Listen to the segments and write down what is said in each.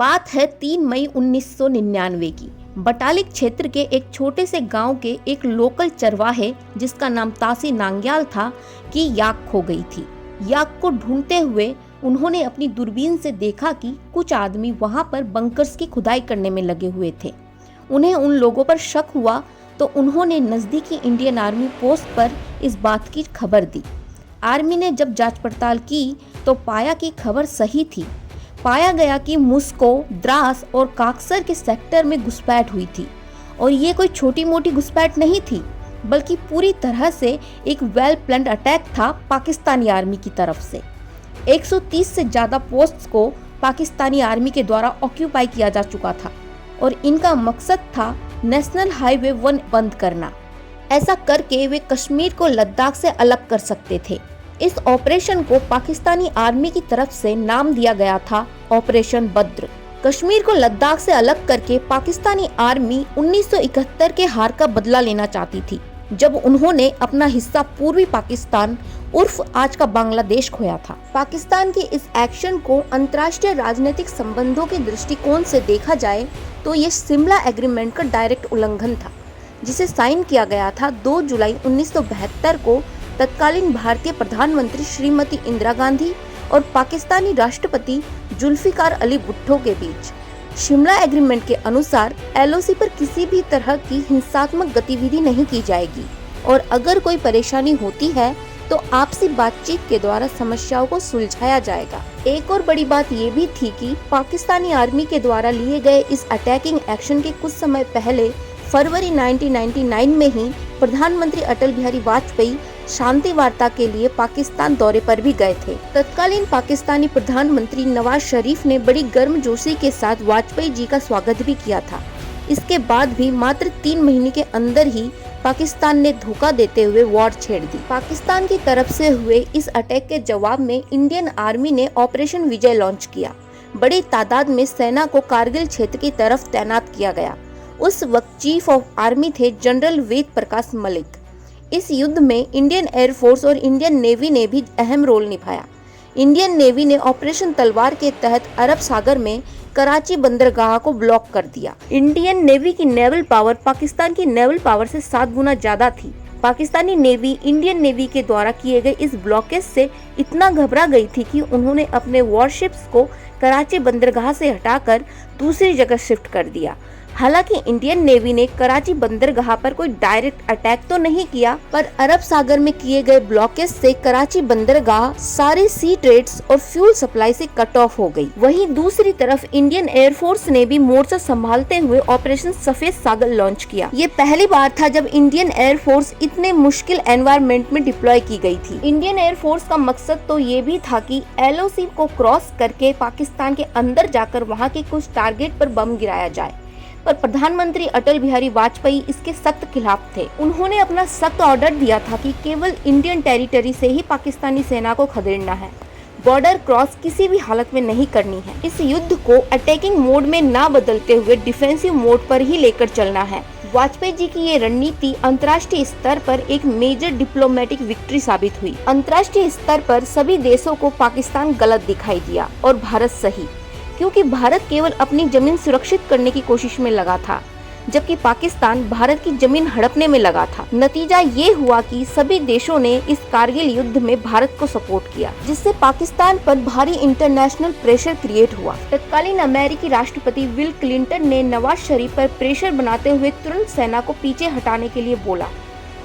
बात है 3 मई 1999 की। बटालिक क्षेत्र के एक छोटे से गांव के एक लोकल चरवाहे जिसका नाम तासी नांग्याल था की याक खो गई थी। याक को ढूंढते हुए उन्होंने अपनी दूरबीन से देखा कि कुछ आदमी वहां पर बंकर्स की खुदाई करने में लगे हुए थे। उन्हें उन लोगों पर शक हुआ तो उन्होंने नजदीकी इंडियन आर्मी पोस्ट पर इस बात की खबर दी। आर्मी ने जब जांच पड़ताल की तो पाया कि खबर सही थी। पाया गया कि मुस्को, द्रास और काक्सर के सेक्टर में घुसपैठ हुई थी और ये कोई छोटी मोटी घुसपैठ नहीं थी, बल्कि पूरी तरह से एक वेल प्लान्ड अटैक था पाकिस्तानी आर्मी की तरफ से। 130 से ज्यादा पोस्ट्स को पाकिस्तानी आर्मी के द्वारा ऑक्यूपाई किया जा चुका था और इनका मकसद था नेशनल हाईवे 1 बंद करना। ऐसा करके वे कश्मीर को लद्दाख से अलग कर सकते थे। इस ऑपरेशन को पाकिस्तानी आर्मी की तरफ से नाम दिया गया था ऑपरेशन बद्र। कश्मीर को लद्दाख से अलग करके पाकिस्तानी आर्मी 1971 के हार का बदला लेना चाहती थी, जब उन्होंने अपना हिस्सा पूर्वी पाकिस्तान उर्फ आज का बांग्लादेश खोया था। पाकिस्तान के इस एक्शन को अंतर्राष्ट्रीय राजनीतिक संबंधों के दृष्टिकोण से देखा जाए तो ये शिमला एग्रीमेंट का डायरेक्ट उल्लंघन था, जिसे साइन किया गया था 2 जुलाई 1972 को तत्कालीन भारतीय प्रधानमंत्री श्रीमती इंदिरा गांधी और पाकिस्तानी राष्ट्रपति जुल्फिकार अली भुट्टो के बीच। शिमला एग्रीमेंट के अनुसार एलओसी पर किसी भी तरह की हिंसात्मक गतिविधि नहीं की जाएगी और अगर कोई परेशानी होती है तो आपसी बातचीत के द्वारा समस्याओं को सुलझाया जाएगा। एक और बड़ी बात ये भी थी कि पाकिस्तानी आर्मी के द्वारा लिए गए इस अटैकिंग एक्शन के कुछ समय पहले फरवरी 1999 में ही प्रधानमंत्री अटल बिहारी वाजपेयी शांति वार्ता के लिए पाकिस्तान दौरे पर भी गए थे। तत्कालीन पाकिस्तानी प्रधानमंत्री नवाज शरीफ ने बड़ी गर्मजोशी के साथ वाजपेयी जी का स्वागत भी किया था। इसके बाद भी मात्र 3 महीने के अंदर ही पाकिस्तान ने धोखा देते हुए वॉर छेड़ दी। पाकिस्तान की तरफ से हुए इस अटैक के जवाब में इंडियन आर्मी ने ऑपरेशन विजय लॉन्च किया। बड़ी तादाद में सेना को कारगिल क्षेत्र की तरफ तैनात किया गया। उस वक्त चीफ ऑफ आर्मी थे जनरल वेद प्रकाश मलिक। इस युद्ध में इंडियन एयरफोर्स और इंडियन नेवी ने भी अहम रोल निभाया। इंडियन नेवी ने ऑपरेशन तलवार के तहत अरब सागर में कराची बंदरगाह को ब्लॉक कर दिया। इंडियन नेवी की नेवल पावर पाकिस्तान की नेवल पावर से 7 गुना ज्यादा थी। पाकिस्तानी नेवी इंडियन नेवी के द्वारा किए गए इस ब्लॉकेज से इतना घबरा गई थी कि उन्होंने अपने वॉरशिप्स को कराची बंदरगाह से हटाकर दूसरी जगह शिफ्ट कर दिया। हालांकि इंडियन नेवी ने कराची बंदरगाह पर कोई डायरेक्ट अटैक तो नहीं किया, पर अरब सागर में किए गए ब्लॉकेज से कराची बंदरगाह सारे सी ट्रेड्स और फ्यूल सप्लाई से कट ऑफ हो गई। वहीं दूसरी तरफ इंडियन एयरफोर्स ने भी मोर्चा संभालते हुए ऑपरेशन सफेद सागर लॉन्च किया। ये पहली बार था जब इंडियन एयरफोर्स इतने मुश्किल एनवायरनमेंट में डिप्लॉय की गई थी। इंडियन एयरफोर्स का मकसद तो ये भी था कि एलओसी को क्रॉस करके पाकिस्तान के अंदर जाकर वहाँ के कुछ टारगेट पर बम गिराया जाए, पर प्रधानमंत्री अटल बिहारी वाजपेयी इसके सख्त खिलाफ थे। उन्होंने अपना सख्त ऑर्डर दिया था कि केवल इंडियन टेरिटरी से ही पाकिस्तानी सेना को खदेड़ना है, बॉर्डर क्रॉस किसी भी हालत में नहीं करनी है। इस युद्ध को अटैकिंग मोड में ना बदलते हुए डिफेंसिव मोड पर ही लेकर चलना है। वाजपेयी जी की ये रणनीति अंतर्राष्ट्रीय स्तर पर एक मेजर डिप्लोमेटिक विक्ट्री साबित हुई। अंतर्राष्ट्रीय स्तर पर सभी देशों को पाकिस्तान गलत दिखाई दिया और भारत सही, क्योंकि भारत केवल अपनी जमीन सुरक्षित करने की कोशिश में लगा था, जबकि पाकिस्तान भारत की जमीन हड़पने में लगा था। नतीजा ये हुआ कि सभी देशों ने इस कारगिल युद्ध में भारत को सपोर्ट किया, जिससे पाकिस्तान पर भारी इंटरनेशनल प्रेशर क्रिएट हुआ। तत्कालीन अमेरिकी राष्ट्रपति विल क्लिंटन ने नवाज शरीफ पर प्रेशर बनाते हुए तुरंत सेना को पीछे हटाने के लिए बोला,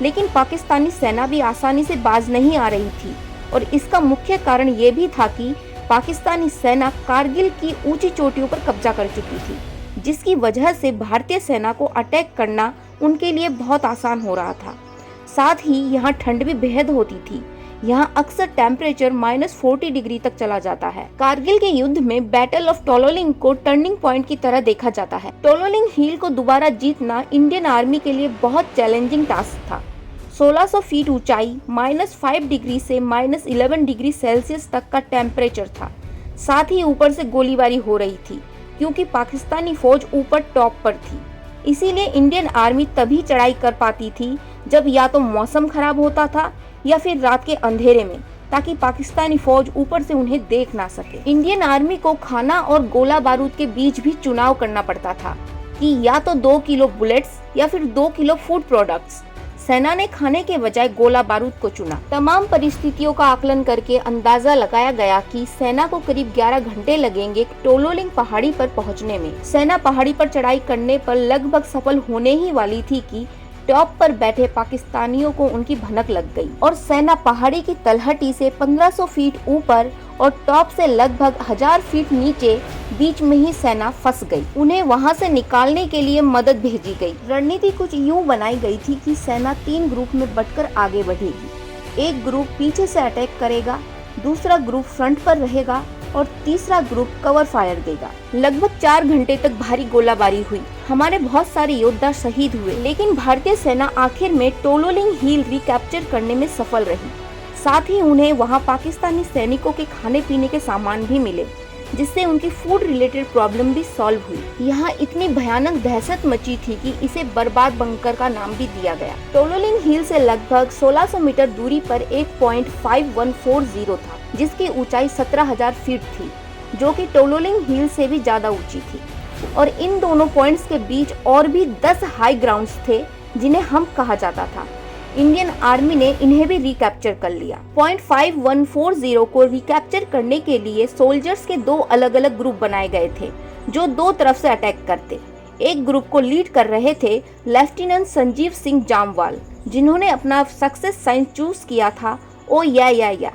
लेकिन पाकिस्तानी सेना भी आसानी से बाज नहीं आ रही थी और इसका मुख्य कारण ये भी था कि पाकिस्तानी सेना कारगिल की ऊंची चोटियों पर कब्जा कर चुकी थी, जिसकी वजह से भारतीय सेना को अटैक करना उनके लिए बहुत आसान हो रहा था। साथ ही यहाँ ठंड भी बेहद होती थी। यहाँ अक्सर टेम्परेचर -40 डिग्री तक चला जाता है। कारगिल के युद्ध में बैटल ऑफ टोलोलिंग को टर्निंग पॉइंट की तरह देखा जाता है। टोलोलिंग हिल को दोबारा जीतना इंडियन आर्मी के लिए बहुत चैलेंजिंग टास्क था। 1600 फीट ऊंचाई, -5 डिग्री से -11 डिग्री सेल्सियस तक का टेम्परेचर था। साथ ही ऊपर से गोलीबारी हो रही थी, क्योंकि पाकिस्तानी फौज ऊपर टॉप पर थी। इसीलिए इंडियन आर्मी तभी चढ़ाई कर पाती थी जब या तो मौसम खराब होता था या फिर रात के अंधेरे में, ताकि पाकिस्तानी फौज ऊपर से उन्हें देख ना सके। इंडियन आर्मी को खाना और गोला बारूद के बीच भी चुनाव करना पड़ता था कि या तो 2 किलो बुलेट्स या फिर 2 किलो फूड प्रोडक्ट्स। सेना ने खाने के बजाय गोला बारूद को चुना। तमाम परिस्थितियों का आकलन करके अंदाजा लगाया गया कि सेना को करीब 11 घंटे लगेंगे टोलोलिंग पहाड़ी पर पहुंचने में। सेना पहाड़ी पर चढ़ाई करने पर लगभग सफल होने ही वाली थी कि टॉप पर बैठे पाकिस्तानियों को उनकी भनक लग गई और सेना पहाड़ी की तलहटी से 1500 फीट ऊपर और टॉप से लगभग 1000 फीट नीचे बीच में ही सेना फंस गई। उन्हें वहां से निकालने के लिए मदद भेजी गई। रणनीति कुछ यूं बनाई गई थी कि सेना 3 ग्रुप में बंटकर आगे बढ़ेगी। एक ग्रुप पीछे से अटैक करेगा, दूसरा ग्रुप फ्रंट पर रहेगा और तीसरा ग्रुप कवर फायर देगा। लगभग 4 घंटे तक भारी गोलाबारी हुई। हमारे बहुत सारे योद्धा शहीद हुए, लेकिन भारतीय सेना आखिर में टोलोलिंग हिल रिकैप्चर करने में सफल रही। साथ ही उन्हें वहां पाकिस्तानी सैनिकों के खाने पीने के सामान भी मिले, जिससे उनकी फूड रिलेटेड प्रॉब्लम भी सॉल्व हुई। यहाँ इतनी भयानक दहशत मची थी कि इसे बर्बाद बंकर का नाम भी दिया गया। टोलोलिंग हिल से लगभग 1600 मीटर दूरी पर एक पॉइंट 5140 था, जिसकी ऊंचाई 17,000 फीट थी, जो कि टोलोलिंग हिल से भी ज्यादा ऊंची थी। और इन दोनों पॉइंट्स के बीच और भी 10 हाई ग्राउंड्स थे, जिन्हें हम कहा जाता था। इंडियन आर्मी ने इन्हें भी रिकैप्चर कर लिया। पॉइंट 5140 को रिकैप्चर करने के लिए सोल्जर्स के 2 अलग अलग ग्रुप बनाए गए थे, जो 2 तरफ से अटैक करते। एक ग्रुप को लीड कर रहे थे लेफ्टिनेंट संजीव सिंह जामवाल, जिन्होंने अपना सक्सेस साइन चूज किया था ओ या,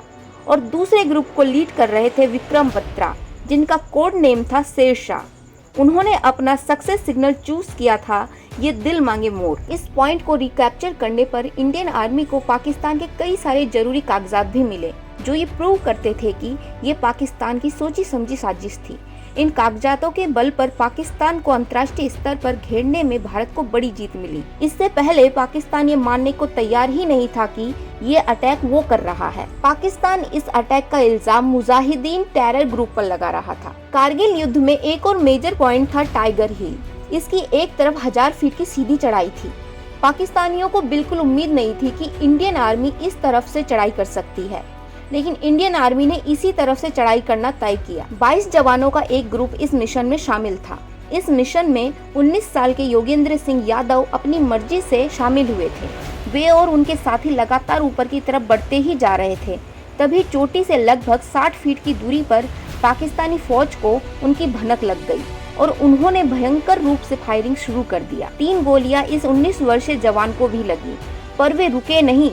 और दूसरे ग्रुप को लीड कर रहे थे विक्रम बत्रा, जिनका कोड नेम था शेरशाह। उन्होंने अपना सक्सेस सिग्नल चूज किया था ये दिल मांगे मोर। इस पॉइंट को रिकैप्चर करने पर इंडियन आर्मी को पाकिस्तान के कई सारे जरूरी कागजात भी मिले, जो ये प्रूव करते थे कि ये पाकिस्तान की सोची समझी साजिश थी। इन कागजातों के बल पर पाकिस्तान को अंतर्राष्ट्रीय स्तर पर घेरने में भारत को बड़ी जीत मिली। इससे पहले पाकिस्तान ये मानने को तैयार ही नहीं था कि ये अटैक वो कर रहा है। पाकिस्तान इस अटैक का इल्जाम मुजाहिदीन टेरर ग्रुप पर लगा रहा था। कारगिल युद्ध में एक और मेजर पॉइंट था टाइगर हिल। इसकी एक तरफ 1000 फीट की सीधी चढ़ाई थी। पाकिस्तानियों को बिल्कुल उम्मीद नहीं थी कि इंडियन आर्मी इस तरफ से चढ़ाई कर सकती है, लेकिन इंडियन आर्मी ने इसी तरफ से चढ़ाई करना तय किया। 22 जवानों का एक ग्रुप इस मिशन में शामिल था। इस मिशन में 19 साल के योगेंद्र सिंह यादव अपनी मर्जी से शामिल हुए थे। वे और उनके साथी लगातार ऊपर की तरफ बढ़ते ही जा रहे थे। तभी चोटी से लगभग 60 फीट की दूरी पर पाकिस्तानी फौज को उनकी भनक लग गई और उन्होंने भयंकर रूप से फायरिंग शुरू कर दिया। 3 गोलियां इस 19 वर्षीय जवान को भी लगी, पर वे रुके नहीं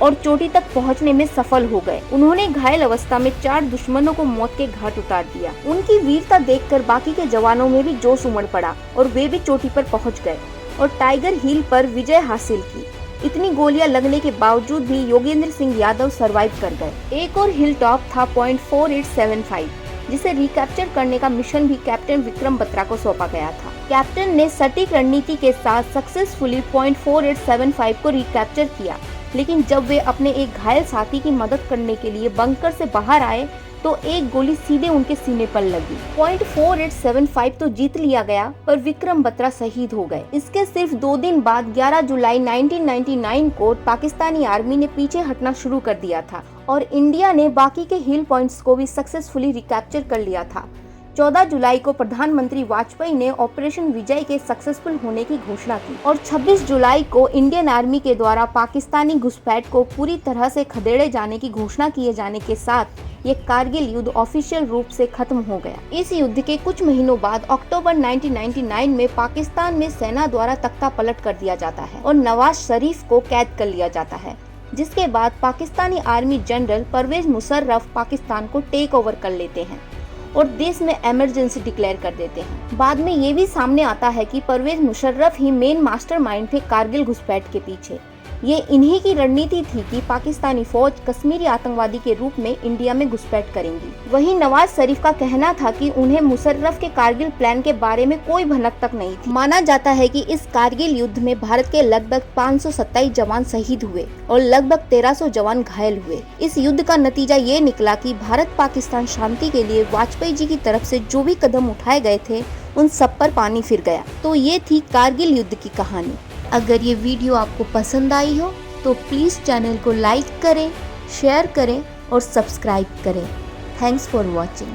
और चोटी तक पहुंचने में सफल हो गए। उन्होंने घायल अवस्था में 4 दुश्मनों को मौत के घाट उतार दिया। उनकी वीरता देखकर बाकी के जवानों में भी जोश उमड़ पड़ा और वे भी चोटी पर पहुंच गए और टाइगर हिल पर विजय हासिल की। इतनी गोलियां लगने के बावजूद भी योगेंद्र सिंह यादव सरवाइव कर गए। एक और हिल टॉप था पॉइंट 4875, जिसे रिकैप्चर करने का मिशन भी कैप्टन विक्रम बत्रा को सौंपा गया था। कैप्टन ने सटीक रणनीति के साथ सक्सेसफुली पॉइंट 4875 को रिकैप्चर किया, लेकिन जब वे अपने एक घायल साथी की मदद करने के लिए बंकर से बाहर आए तो एक गोली सीधे उनके सीने पर लगी। पॉइंट 4875 तो जीत लिया गया, पर विक्रम बत्रा शहीद हो गए। इसके सिर्फ 2 दिन बाद 11 जुलाई 1999 को पाकिस्तानी आर्मी ने पीछे हटना शुरू कर दिया था और इंडिया ने बाकी के हिल पॉइंट्स को भी सक्सेसफुली रिकैप्चर कर लिया था। 14 जुलाई को प्रधानमंत्री वाजपेयी ने ऑपरेशन विजय के सक्सेसफुल होने की घोषणा की और 26 जुलाई को इंडियन आर्मी के द्वारा पाकिस्तानी घुसपैठ को पूरी तरह से खदेड़े जाने की घोषणा किए जाने के साथ ये कारगिल युद्ध ऑफिशियल रूप से खत्म हो गया। इस युद्ध के कुछ महीनों बाद अक्टूबर 1999 में पाकिस्तान में सेना द्वारा तख्ता पलट कर दिया जाता है और नवाज शरीफ को कैद कर लिया जाता है, जिसके बाद पाकिस्तानी आर्मी जनरल परवेज मुशर्रफ पाकिस्तान को टेक ओवर कर लेते हैं और देश में इमरजेंसी डिक्लेयर कर देते हैं। बाद में ये भी सामने आता है कि परवेज मुशर्रफ ही मेन मास्टरमाइंड थे कारगिल घुसपैठ के पीछे। ये इन्हीं की रणनीति थी कि पाकिस्तानी फौज कश्मीरी आतंकवादी के रूप में इंडिया में घुसपैठ करेंगी। वहीं नवाज शरीफ का कहना था कि उन्हें मुशर्रफ के कारगिल प्लान के बारे में कोई भनक तक नहीं थी। माना जाता है कि इस कारगिल युद्ध में भारत के लगभग 527 जवान शहीद हुए और लगभग 1300 जवान घायल हुए। इस युद्ध का नतीजा ये निकला कि भारत पाकिस्तान शांति के लिए वाजपेयी जी की तरफ से जो भी कदम उठाए गए थे उन सब पर पानी फिर गया। तो ये थी कारगिल युद्ध की कहानी। अगर ये वीडियो आपको पसंद आई हो तो प्लीज़ चैनल को लाइक करें, शेयर करें और सब्सक्राइब करें। Thanks for watching.